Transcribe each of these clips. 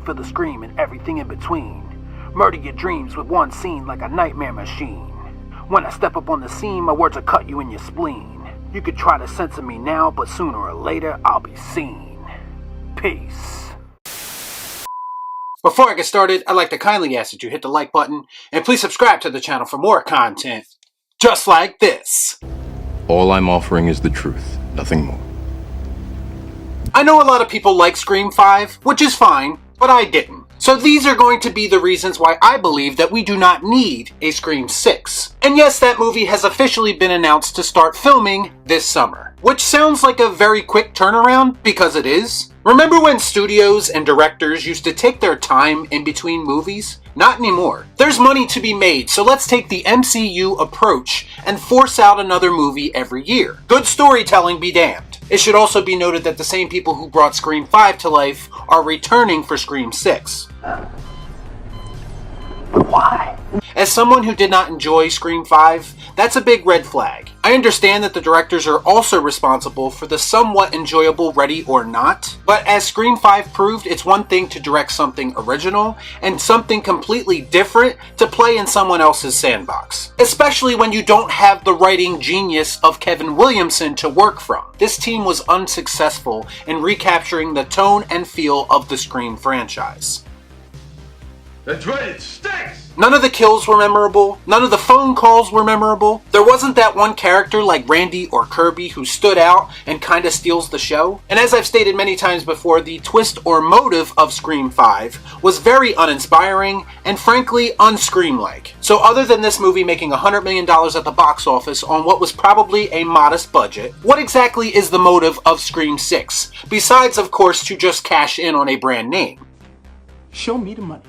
for the scream and everything in between. Murder your dreams with one scene like a nightmare machine. When I step up on the scene, my words will cut you in your spleen. You could try to censor me now, but sooner or later, I'll be seen. Peace. Before I get started, I'd like to kindly ask that you hit the like button, and please subscribe to the channel for more content just like this. All I'm offering is the truth, nothing more. I know a lot of people like Scream 5, which is fine, but I didn't. So these are going to be the reasons why I believe that we do not need a Scream 6. And yes, that movie has officially been announced to start filming this summer. Which sounds like a very quick turnaround, because it is. Remember when studios and directors used to take their time in between movies? Not anymore. There's money to be made, so let's take the MCU approach and force out another movie every year. Good storytelling be damned. It should also be noted that the same people who brought Scream 5 to life are returning for Scream 6. Why? As someone who did not enjoy Scream 5, that's a big red flag. I understand that the directors are also responsible for the somewhat enjoyable Ready or Not, but as Scream 5 proved, it's one thing to direct something original and something completely different to play in someone else's sandbox. Especially when you don't have the writing genius of Kevin Williamson to work from. This team was unsuccessful in recapturing the tone and feel of the Scream franchise. That's right, it stinks! None of the kills were memorable, none of the phone calls were memorable. There wasn't that one character like Randy or Kirby who stood out and kinda steals the show. And as I've stated many times before, the twist or motive of Scream 5 was very uninspiring and frankly unscream-like. So other than this movie making $100 million at the box office on what was probably a modest budget, what exactly is the motive of Scream 6? Besides, of course, to just cash in on a brand name. Show me the money.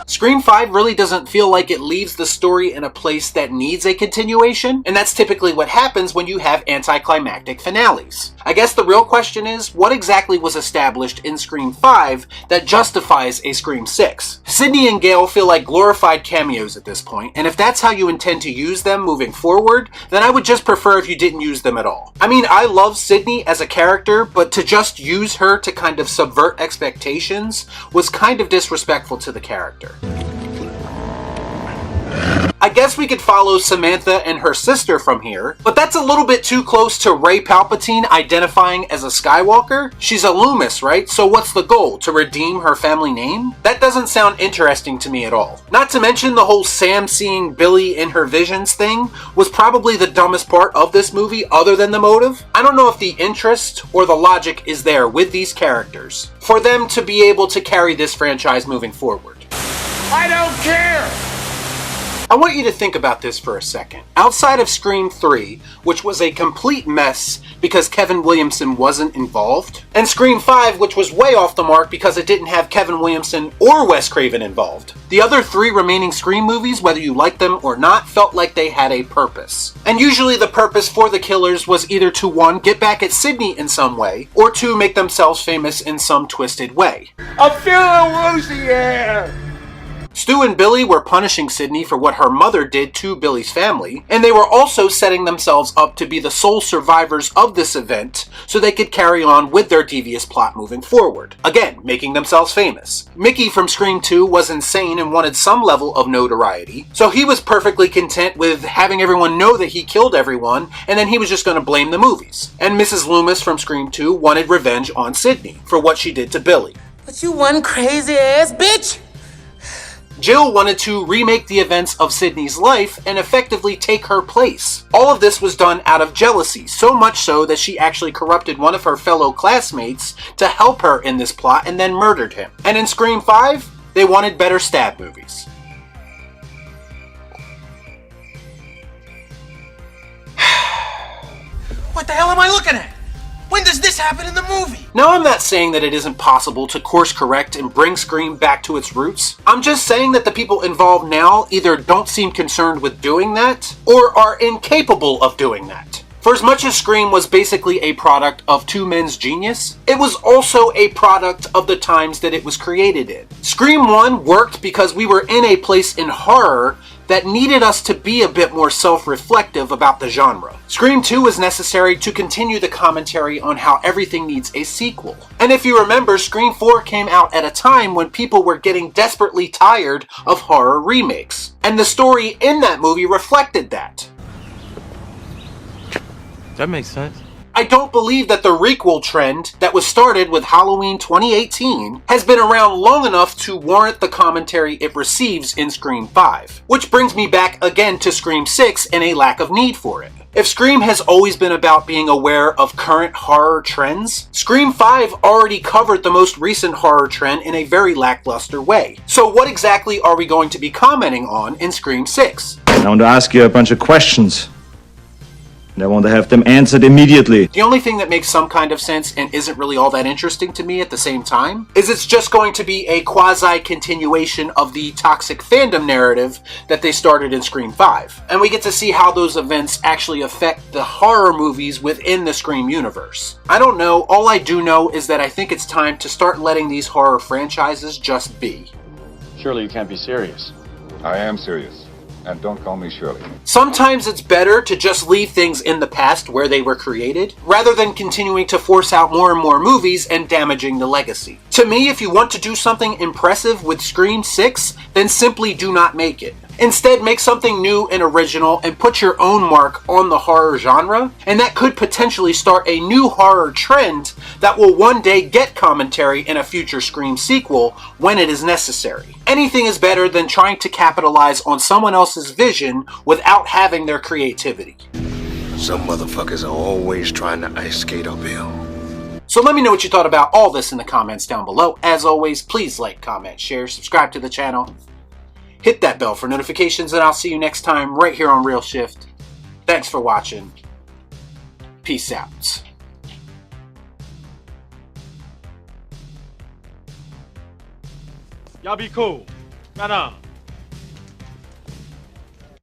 Scream 5 really doesn't feel like it leaves the story in a place that needs a continuation, and that's typically what happens when you have anticlimactic finales. I guess the real question is, what exactly was established in Scream 5 that justifies a Scream 6? Sidney and Gale feel like glorified cameos at this point, and if that's how you intend to use them moving forward, then I would just prefer if you didn't use them at all. I mean, I love Sidney as a character, but to just use her to kind of subvert expectations was kind of disrespectful to the character. I guess we could follow Samantha and her sister from here, but that's a little bit too close to Rey Palpatine identifying as a Skywalker. She's a Loomis, right? So what's the goal? To redeem her family name? That doesn't sound interesting to me at all. Not to mention the whole Sam seeing Billy in her visions thing was probably the dumbest part of this movie other than the motive. I don't know if the interest or the logic is there with these characters for them to be able to carry this franchise moving forward. I don't care! I want you to think about this for a second. Outside of Scream 3, which was a complete mess because Kevin Williamson wasn't involved, and Scream 5, which was way off the mark because it didn't have Kevin Williamson or Wes Craven involved, the other three remaining Scream movies, whether you liked them or not, felt like they had a purpose. And usually the purpose for the killers was either to, one, get back at Sidney in some way, or two, make themselves famous in some twisted way. I'm feeling woozy here! Stu and Billy were punishing Sidney for what her mother did to Billy's family, and they were also setting themselves up to be the sole survivors of this event so they could carry on with their devious plot moving forward. Again, making themselves famous. Mickey from Scream 2 was insane and wanted some level of notoriety, so he was perfectly content with having everyone know that he killed everyone, and then he was just going to blame the movies. And Mrs. Loomis from Scream 2 wanted revenge on Sidney for what she did to Billy. But you one crazy ass bitch! Jill wanted to remake the events of Sidney's life and effectively take her place. All of this was done out of jealousy, so much so that she actually corrupted one of her fellow classmates to help her in this plot and then murdered him. And in Scream 5, they wanted better stab movies. What the hell am I looking at? When does this happen in the movie? Now, I'm not saying that it isn't possible to course correct and bring Scream back to its roots. I'm just saying that the people involved now either don't seem concerned with doing that, or are incapable of doing that. For as much as Scream was basically a product of two men's genius, it was also a product of the times that it was created in. Scream 1 worked because we were in a place in horror that needed us to be a bit more self-reflective about the genre. Scream 2 was necessary to continue the commentary on how everything needs a sequel. And if you remember, Scream 4 came out at a time when people were getting desperately tired of horror remakes. And the story in that movie reflected that. That makes sense. I don't believe that the requel trend that was started with Halloween 2018 has been around long enough to warrant the commentary it receives in Scream 5. Which brings me back again to Scream 6 and a lack of need for it. If Scream has always been about being aware of current horror trends, Scream 5 already covered the most recent horror trend in a very lackluster way. So what exactly are we going to be commenting on in Scream 6? I want to ask you a bunch of questions. And I want to have them answered immediately. The only thing that makes some kind of sense and isn't really all that interesting to me at the same time is it's just going to be a quasi-continuation of the toxic fandom narrative that they started in Scream 5. And we get to see how those events actually affect the horror movies within the Scream universe. I don't know, all I do know is that I think it's time to start letting these horror franchises just be. Surely you can't be serious. I am serious. And don't call me Shirley. Sometimes it's better to just leave things in the past where they were created, rather than continuing to force out more and more movies and damaging the legacy. To me, if you want to do something impressive with Scream 6, then simply do not make it. Instead, make something new and original and put your own mark on the horror genre, and that could potentially start a new horror trend that will one day get commentary in a future Scream sequel when it is necessary. Anything is better than trying to capitalize on someone else's vision without having their creativity. Some motherfuckers are always trying to ice skate uphill. So let me know what you thought about all this in the comments down below. As always, please like, comment, share, subscribe to the channel. Hit that bell for notifications, and I'll see you next time right here on Real Shift. Thanks for watching. Peace out. Y'all be cool. Right on.